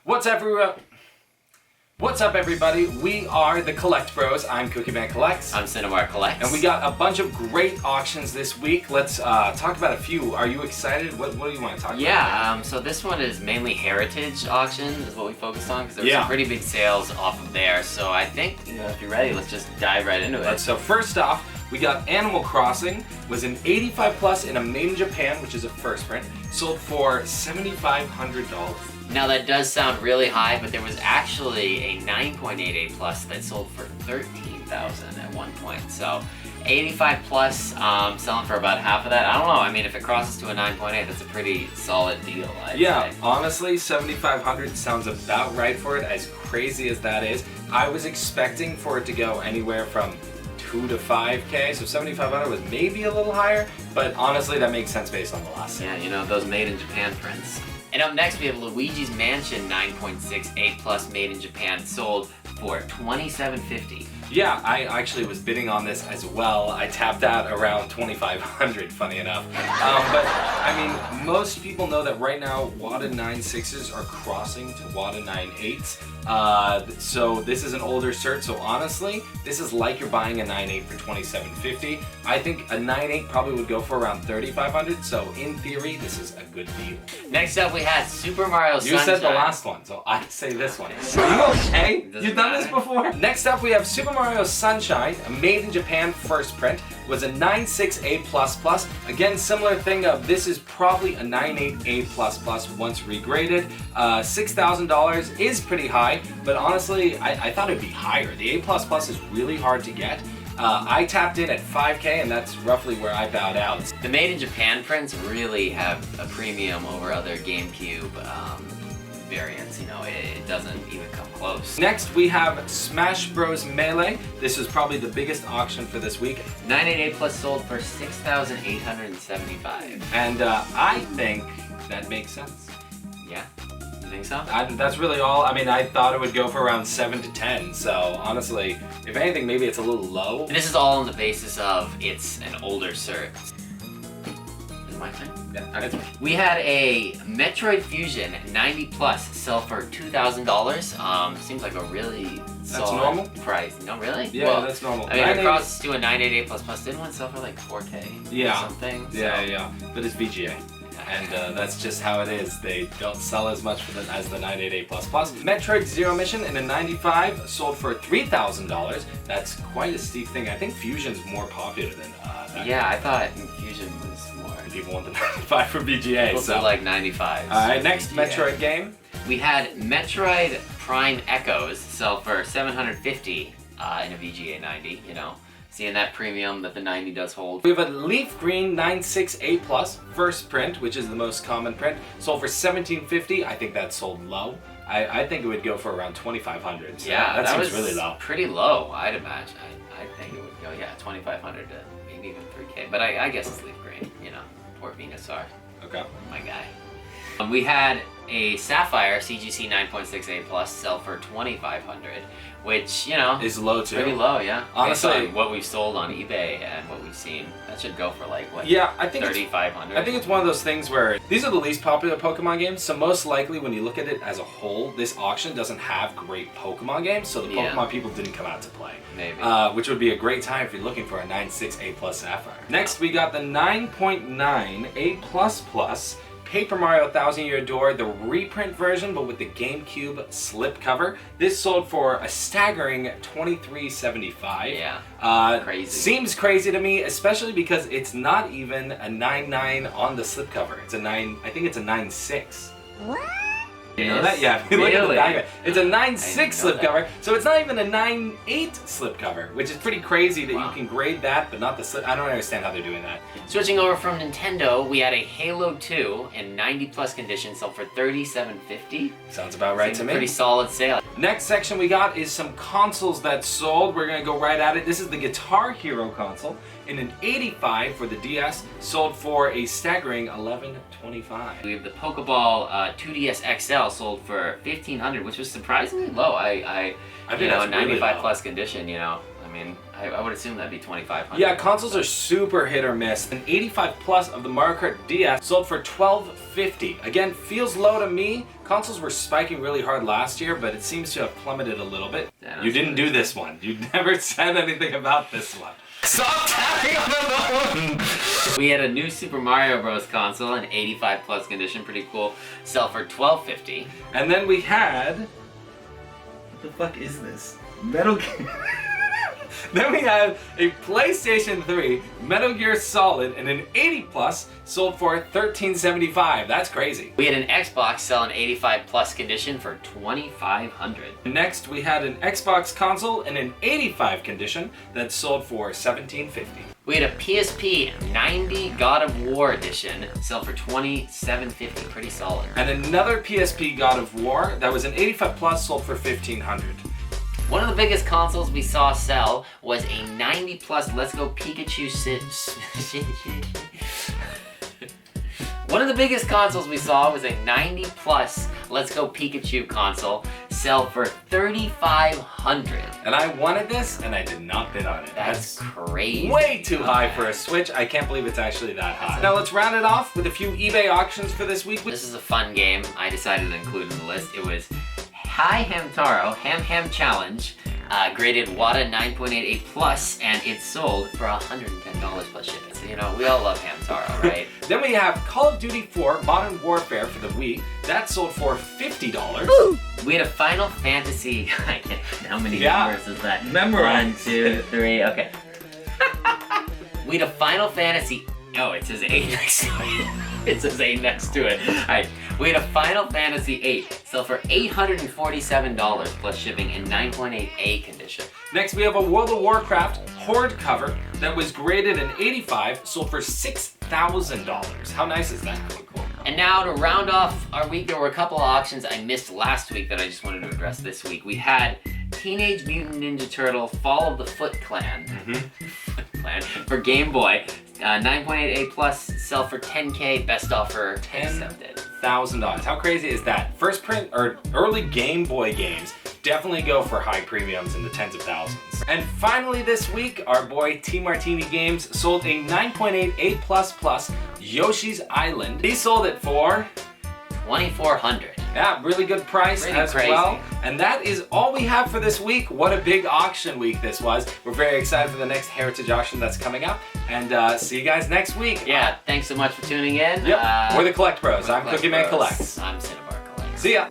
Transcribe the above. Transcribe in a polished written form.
What's up, everybody? We are the Collect Bros. I'm Cookie Man Collects. I'm Cinemark Collects. And we got a bunch of great auctions this week. Let's talk about a few. Are you excited? What do you want to talk about? Yeah, so this one is mainly heritage auction is what we focused on because there were some pretty big sales off of there. So I think, if you're ready, let's just dive right into it. So first off, we got Animal Crossing, was an 85 plus in a made in Japan, which is a first print, sold for $7,500. Now that does sound really high, but there was actually a 9.88 plus that sold for $13,000 at one point. So 85 plus, selling for about half of that. I don't know. I mean, if it crosses to a 9.8, that's a pretty solid deal. I'd say. Honestly, 7,500 sounds about right for it. As crazy as that is, I was expecting for it to go anywhere from 2 to 5K, so 7,500 was maybe a little higher, but honestly, that makes sense based on the last sale. Yeah, those made in Japan prints. And up next, we have Luigi's Mansion 9.68 plus made in Japan, sold for $2,750. Yeah, I actually was bidding on this as well. I tapped out around 2,500, funny enough. But I mean, most people know that right now WATA 9.6s are crossing to WATA 9.8s. So this is an older cert, so honestly, this is like you're buying a 9.8 for $2,750. I think a 9.8 probably would go for around $3,500, so in theory, this is a good deal. Next up, we had Super Mario Sunshine. You said the last one, so I say this one. Are you okay? You've done this before? Next up, we have Super Mario Sunshine, a made in Japan first print, was a 9.6A++. Again, similar thing of this is probably a 9.8A++ once regraded. $6,000 is pretty high, but honestly, I thought it'd be higher. The A++ is really hard to get. I tapped in at 5K, and that's roughly where I bowed out. The made in Japan prints really have a premium over other GameCube variants. It doesn't even come close. Next, we have Smash Bros. Melee. This was probably the biggest auction for this week. 9.88 plus sold for $6,875. And I think that makes sense. Yeah? You think so? That's really all. I mean, I thought it would go for around 7 to 10. So honestly, if anything, maybe it's a little low. And this is all on the basis of it's an older cert. Is it my turn? Yeah. We had a Metroid Fusion 90 plus sell for $2,000. Seems like a really solid normal price. No, really? Yeah, well, that's normal. I mean, across to a 988 plus didn't one sell for like 4K? Yeah. Or something. Yeah. But it's VGA. And that's just how it is. They don't sell as much as the 988++. Metroid Zero Mission in a 95 sold for $3,000. That's quite a steep thing. I think Fusion's more popular than that. Yeah, I thought Fusion was more. People want the 95 for VGA. People so like 95. Alright, next Metroid game. We had Metroid Prime Echoes sell for $750 in a VGA 90, Seeing that premium that the 90 does hold. We have a Leaf Green 9.6A+, first print, which is the most common print, sold for $1,750. I think that sold low. I think it would go for around $2,500. So yeah, that seems was really low. Pretty low, I'd imagine. I think it would go, $2,500 to maybe even $3K. But I guess it's Leaf Green, Poor Venusaur. Okay. My guy. We had a Sapphire CGC 9.6A+ sell for $2,500, which, is low too. Pretty low, yeah. Honestly, based on what we've sold on eBay and what we've seen, that should go for like what? Yeah, I think $3,500. I think it's one of those things where these are the least popular Pokemon games, so most likely when you look at it as a whole, this auction doesn't have great Pokemon games, so the Pokemon people didn't come out to play. Maybe. Which would be a great time if you're looking for a 9.6A+ Sapphire. Next, we got the 9.9A++. Paper Mario 1,000 Year Door, the reprint version, but with the GameCube slipcover. This sold for a staggering $2,375. Yeah, crazy. Seems crazy to me, especially because it's not even a 9.9 on the slipcover. It's a 9. I think it's a 9.6. What? You know that? Yeah, if you look at the diagram. It's a 9.6 slipcover, so it's not even a 9.8 slipcover, which is pretty crazy that you can grade that, but not the slip. I don't understand how they're doing that. Switching over from Nintendo, we had a Halo 2 in 90 plus condition, sold for $3,750. Sounds about right to me. Pretty solid sale. Next section we got is some consoles that sold. We're gonna go right at it. This is the Guitar Hero console in an 85 for the DS, sold for a staggering $1,125. We have the Pokeball 2DS XL sold for $1,500, which was surprisingly low. I think 95 really plus condition. I I mean, I would assume that'd be 2,500. Yeah, consoles are super hit or miss. An 85 plus of the Mario Kart DS sold for $12.50. Again, feels low to me. Consoles were spiking really hard last year, but it seems to have plummeted a little bit. Yeah, You didn't do this one. You never said anything about this one. Stop tapping on the button! We had a new Super Mario Bros. Console in 85 plus condition, pretty cool. Sell for $12.50. And then we had... What the fuck is this? Metal Gear... Then we had a PlayStation 3 Metal Gear Solid in an 80 plus sold for $13.75. That's crazy. We had an Xbox sell in 85 plus condition for $2,500. Next, we had an Xbox console in an 85 condition that sold for $17.50. We had a PSP 90 God of War edition sell for $27.50. Pretty solid. And another PSP God of War that was an 85 plus sold for $1,500. One of the biggest consoles we saw sell was a 90 plus Let's Go Pikachu One of the biggest consoles we saw was a 90 plus Let's Go Pikachu console sell for $3,500. And I wanted this, and I did not bid on it. That's crazy. Way too high for a Switch. I can't believe it's actually that high. Now let's round it off with a few eBay auctions for this week. This is a fun game I decided to include in the list. It was Hi Hamtaro Ham Challenge, graded WATA 9.88 plus, and it sold for $110 plus shipping. So, you know, we all love Hamtaro, right? Then we have Call of Duty 4 Modern Warfare for the Wii. That sold for $50. We had a Final Fantasy, I can't, how many Yeah. numbers is that? Memorize. 1, 2, 3, okay. We had a Final Fantasy, oh, it says 8 next to it. It says 8 next to it. Alright, we had a Final Fantasy 8 sell for $847 plus shipping in 9.8A condition. Next, we have a World of Warcraft Horde cover that was graded an 85, sold for $6,000. How nice is that? Cool. And now to round off our week, there were a couple of auctions I missed last week that I just wanted to address this week. We had Teenage Mutant Ninja Turtle Fall of the Foot Clan. Foot Clan for Game Boy. 9.8A plus sell for $10K, best offer accepted. $1,000. How crazy is that? First print or early Game Boy games definitely go for high premiums in the tens of thousands. And finally this week, our boy T Martini Games sold a 9.8A++ Yoshi's Island. He sold it for $2,400. Yeah, really good price Pretty as crazy. well. And that is all we have for this week. What a big auction week this was. We're very excited for the next Heritage auction that's coming up. And see you guys next week. Yeah, thanks so much for tuning in. Yep, we're the Collect Bros. I'm Collect Cookie Man Bros. Collects. I'm Cinnabar Collects. See ya.